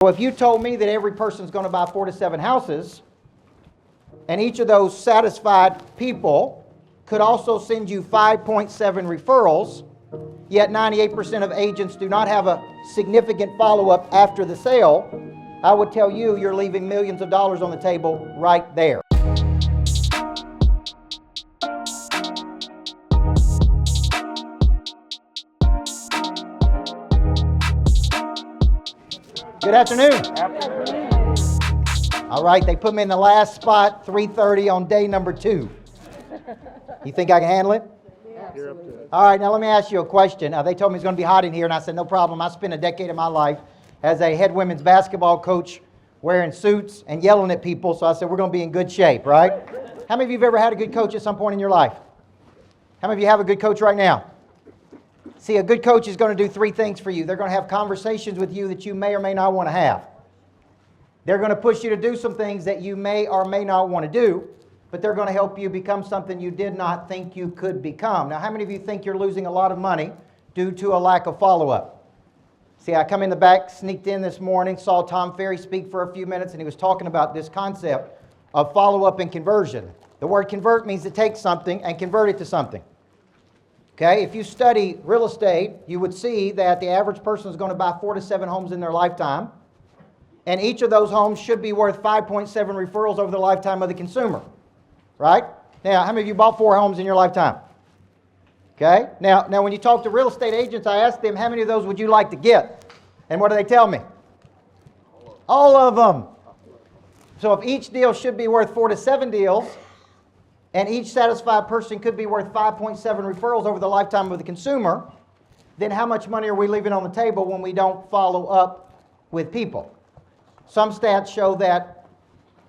So if you told me that every person's going to buy 4 to 7 houses, and each of those satisfied people could also send you 5.7 referrals, yet 98% of agents do not have a significant follow-up after the sale, I would tell you you're leaving millions of dollars on the table right there. Good afternoon. All right, they put me in the last spot, 3:30 on day number 2. You think I can handle it? You're up to it. All right, now let me ask you a question. They told me it's going to be hot in here, and I said, no problem. I spent a decade of my life as a head women's basketball coach wearing suits and yelling at people, so I said, we're going to be in good shape, right? How many of you have ever had a good coach at some point in your life? How many of you have a good coach right now? See, a good coach is going to do 3 things for you. They're going to have conversations with you that you may or may not want to have. They're going to push you to do some things that you may or may not want to do, but they're going to help you become something you did not think you could become. Now, how many of you think you're losing a lot of money due to a lack of follow-up? See, I come in the back, sneaked in this morning, saw Tom Ferry speak for a few minutes, and he was talking about this concept of follow-up and conversion. The word convert means to take something and convert it to something. Okay, if you study real estate, you would see that the average person is going to buy 4 to 7 homes in their lifetime, and each of those homes should be worth 5.7 referrals over the lifetime of the consumer, right? Now, how many of you bought 4 homes in your lifetime? Okay, now when you talk to real estate agents, I ask them, how many of those would you like to get? And what do they tell me? All of them. So if each deal should be worth 4 to 7 deals, and each satisfied person could be worth 5.7 referrals over the lifetime of the consumer, then how much money are we leaving on the table when we don't follow up with people? Some stats show that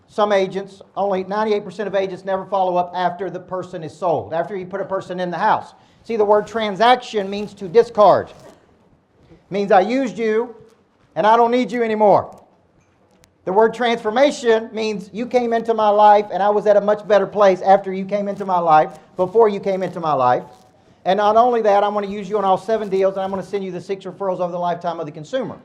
some agents, only 98% of agents never follow up after the person is sold, after you put a person in the house. See, the word transaction means to discard. It means I used you and I don't need you anymore. The word transformation means you came into my life and I was at a much better place after you came into my life, before you came into my life. And not only that, I'm going to use you on all 7 deals, and I'm going to send you the 6 referrals over the lifetime of the consumer.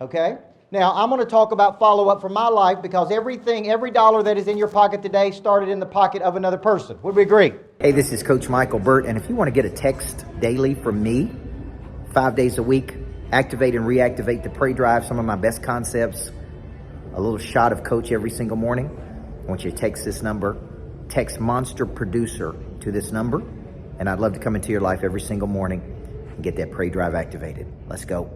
Okay? Now, I'm going to talk about follow-up from my life, because every dollar that is in your pocket today started in the pocket of another person. Would we agree? Hey, this is Coach Micheal Burt, and if you want to get a text daily from me, 5 days a week, activate and reactivate the Pray Drive, some of my best concepts, a little shot of Coach every single morning, I want you to text this number, text Monster Producer to this number, and I'd love to come into your life every single morning and get that Pray Drive activated. Let's go.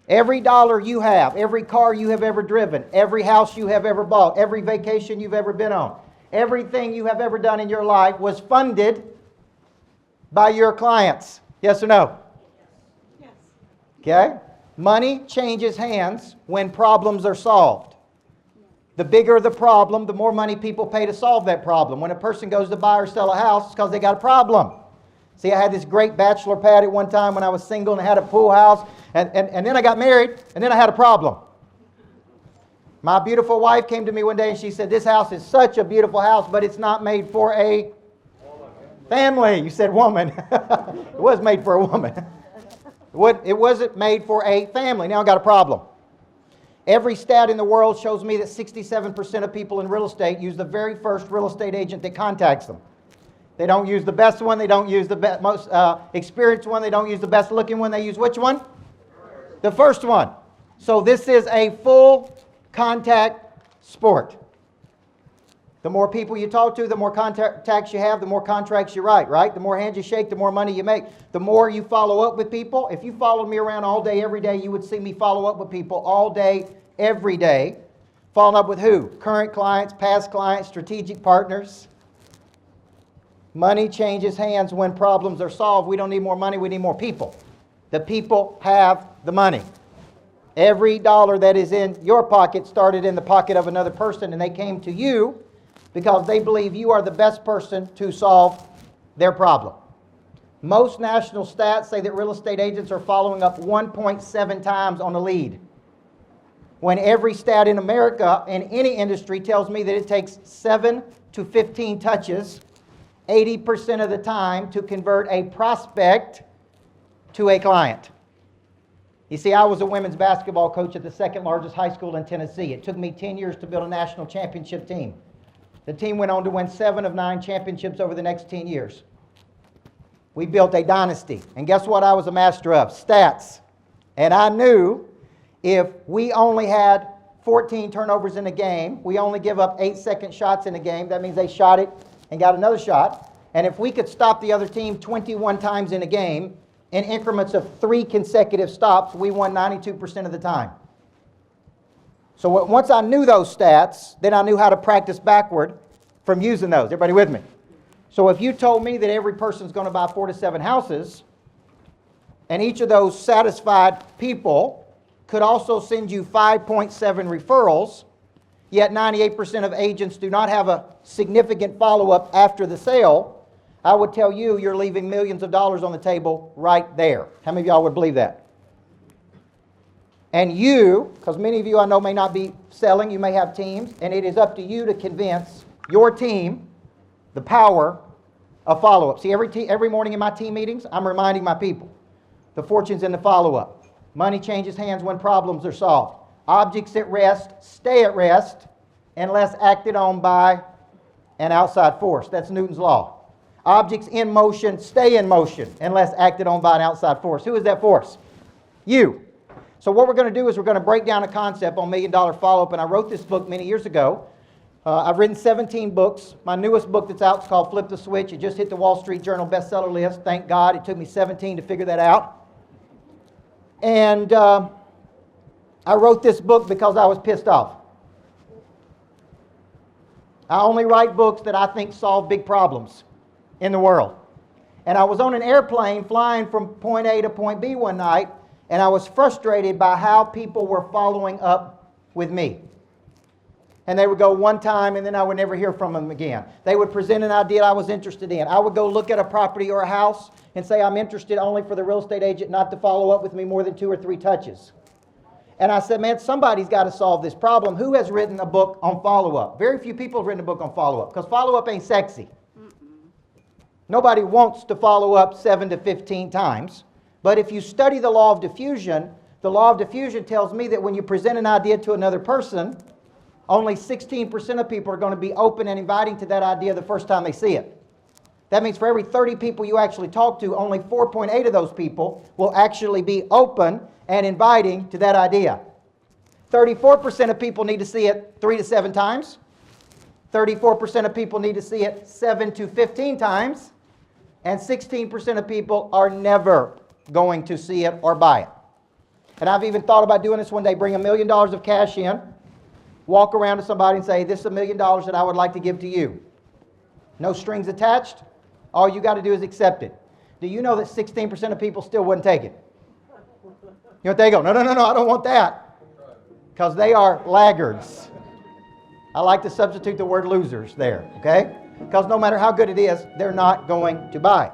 Every dollar you have, every car you have ever driven, every house you have ever bought, every vacation you've ever been on, everything you have ever done in your life was funded by your clients. Yes or no? Yes. Okay? Money changes hands when problems are solved. The bigger the problem, the more money people pay to solve that problem. When a person goes to buy or sell a house, it's because they got a problem. See, I had this great bachelor pad at one time when I was single and had a pool house, and then I got married, and then I had a problem. My beautiful wife came to me one day and she said, this house is such a beautiful house, but it's not made for a family. You said woman. It was made for a woman. It wasn't made for a family. Now I got a problem. Every stat in the world shows me that 67% of people in real estate use the very first real estate agent that contacts them. They don't use the best one. They don't use the most experienced one. They don't use the best looking one. They use which one? The first one. So this is a full contact sport. The more people you talk to, the more contacts you have, the more contracts you write, right? The more hands you shake, the more money you make. The more you follow up with people. If you followed me around all day, every day, you would see me follow up with people all day, every day. Following up with who? Current clients, past clients, strategic partners. Money changes hands when problems are solved. We don't need more money, we need more people. The people have the money. Every dollar that is in your pocket started in the pocket of another person, and they came to you because they believe you are the best person to solve their problem. Most national stats say that real estate agents are following up 1.7 times on a lead, when every stat in America in any industry tells me that it takes 7 to 15 touches 80% of the time to convert a prospect to a client. You see, I was a women's basketball coach at the second largest high school in Tennessee. It took me 10 years to build a national championship team. The team went on to win 7 of 9 championships over the next 10 years. We built a dynasty. And guess what I was a master of? Stats. And I knew if we only had 14 turnovers in a game, we only give up 8-second shots in a game. That means they shot it and got another shot. And if we could stop the other team 21 times in a game, in increments of 3 consecutive stops, we won 92% of the time. So once I knew those stats, then I knew how to practice backward from using those. Everybody with me? So if you told me that every person's going to buy 4 to 7 houses, and each of those satisfied people could also send you 5.7 referrals, yet 98% of agents do not have a significant follow-up after the sale, I would tell you you're leaving millions of dollars on the table right there. How many of y'all would believe that? And you, because many of you I know may not be selling, you may have teams, and it is up to you to convince your team the power of follow-up. See, every morning in my team meetings, I'm reminding my people the fortune's in the follow-up. Money changes hands when problems are solved. Objects at rest stay at rest unless acted on by an outside force. That's Newton's law. Objects in motion stay in motion unless acted on by an outside force. Who is that force? You. So what we're going to do is we're going to break down a concept on $1 Million Follow-Up, and I wrote this book many years ago. I've written 17 books. My newest book that's out is called Flip the Switch. It just hit the Wall Street Journal bestseller list. Thank God. It took me 17 to figure that out. And I wrote this book because I was pissed off. I only write books that I think solve big problems in the world. And I was on an airplane flying from point A to point B one night, and I was frustrated by how people were following up with me. And they would go one time, and then I would never hear from them again. They would present an idea I was interested in. I would go look at a property or a house and say I'm interested only for the real estate agent not to follow up with me more than 2 or 3 touches. And I said, man, somebody's got to solve this problem. Who has written a book on follow-up? Very few people have written a book on follow-up, because follow-up ain't sexy. Nobody wants to follow up 7 to 15 times. But if you study the law of diffusion tells me that when you present an idea to another person, only 16% of people are going to be open and inviting to that idea the first time they see it. That means for every 30 people you actually talk to, only 4.8 of those people will actually be open and inviting to that idea. 34% of people need to see it 3 to 7 times. 34% of people need to see it 7 to 15 times. And 16% of people are never going to see it or buy it. And I've even thought about doing this one day. Bring $1 million of cash in, walk around to somebody and say, this is $1 million that I would like to give to you. No strings attached. All you got to do is accept it. Do you know that 16% of people still wouldn't take it? You know what they go, no, I don't want that. Because they are laggards. I like to substitute the word losers there, okay? Because no matter how good it is, they're not going to buy it.